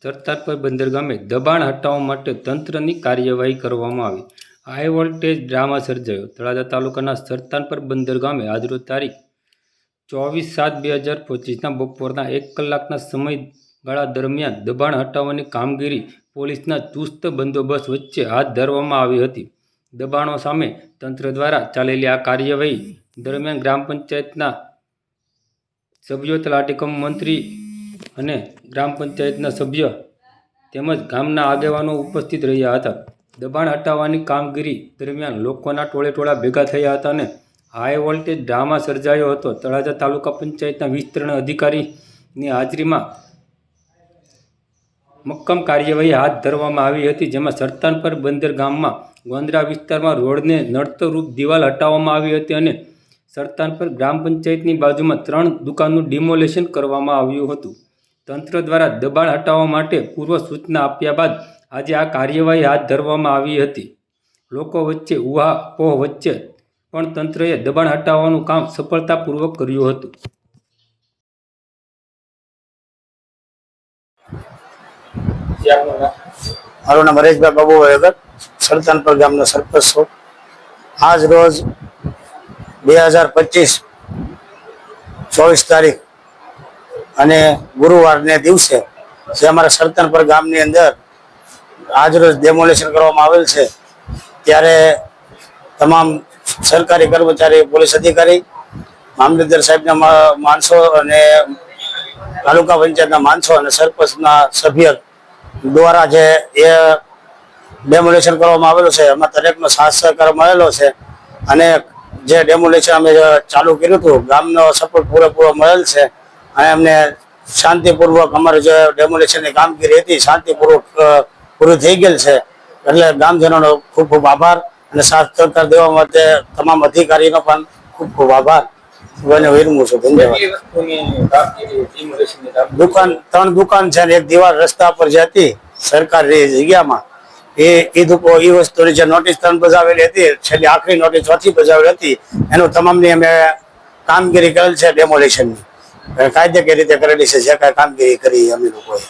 સરતારપર બંદર ગામે દબાણ હટાવવા માટે તંત્રની કાર્યવાહી કરવામાં આવી। હાઈ વોલ્ટેજ ડ્રામા સર્જાયો। તળાજા તાલુકાના સરતારપર બંદર ગામે આજરોજ તારીખ 24/7/2025ના બપોરના 1 કલાકના સમયગાળા દરમિયાન દબાણ હટાવવાની કામગીરી પોલીસના ચુસ્ત બંદોબસ્ત વચ્ચે હાથ ધરવામાં આવી હતી। દબાણો સામે તંત્ર દ્વારા ચાલેલી આ કાર્યવાહી દરમિયાન ગ્રામ પંચાયતના સભ્યો, તલાટી કમ મંત્રી અને ગ્રામ પંચાયતના સભ્ય તેમજ ગામના આગેવાનો ઉપસ્થિત રહ્યા હતા। દબાણ હટાવવાની કામગીરી દરમિયાન લોકોના ટોળેટોળા ભેગા થયા હતા અને હાઈ વોલ્ટેજ ડ્રામા સર્જાયો હતો। તળાજા તાલુકા પંચાયતના વિસ્તરણ અધિકારીની હાજરીમાં મક્કમ કાર્યવાહી હાથ ધરવામાં આવી હતી, જેમાં સરતારપર બંદર ગામમાં ગોંદરા વિસ્તારમાં રોડને નડતરરૂપ દિવાલ હટાવવામાં આવી હતી અને સરતારપર ગ્રામ પંચાયતની બાજુમાં 3 દુકાનનું ડિમોલેશન કરવામાં આવ્યું હતું। તંત્ર દ્વારા દબાણ હટાવવા માટે પૂર્વ સૂચના આપ્યા બાદ આજે આ કાર્યવાહી હાથ ધરવામાં આવી હતી। લોકો વચ્ચે ઉહાપોહ વચ્ચે પણ તંત્રએ દબાણ હટાવવાનું કામ સફળતાપૂર્વક કર્યું હતું। મારું નામ હરેશભાઈ બાબુભાઈ અગર, સરતારપર ગામનો સરપંચ છું। આજ રોજ 2025 24 તારીખ અને ગુરુવારને દિવસે જે અમારા સરતારપર ગામની અંદર આજ રોજ ડેમોલેશન કરવામાં આવેલ છે, ત્યારે તમામ સરકારી કર્મચારી, પોલીસ અધિકારી, મામલતદાર સાહેબના માણસો અને તાલુકા પંચાયતના માણસો અને સરપંચના સભ્ય દ્વારા જે ડેમોલેશન કરવામાં આવેલું છે, એમાં દરેકનો સાથ સહકાર મળેલો છે અને જે ડેમોલેશન અમે ચાલુ કર્યું હતું, ગામનો સપોર્ટ પૂરેપૂરો મળેલ છે અને અમને શાંતિપૂર્વક અમારી જે ડેમોલેશનની કામગીરી હતી શાંતિપૂર્વક પૂરી થઈ ગયેલ છે। એટલે ગામજનોનો ખૂબ ખૂબ આભાર અને સાથ સહકાર દેવા માટે તમામ અધિકારીનો પણ ખૂબ ખૂબ આભાર વિરમું છું। ધન્યવાદ। 3 દુકાન છે ને 1 દીવાલ રસ્તા પર જે હતી સરકારી જગ્યામાં, એ વસ્તુની જે નોટિસ 3 બજાવેલી હતી, છેલ્લી આખરી નોટિસ 4થી બજાવેલી હતી, એનું તમામની અમે કામગીરી કરેલ છે ડેમોલેશનની, કાયદેકીય રીતે કરેલી છે જે કાંઈ કામગીરી કરી અમે લોકોએ।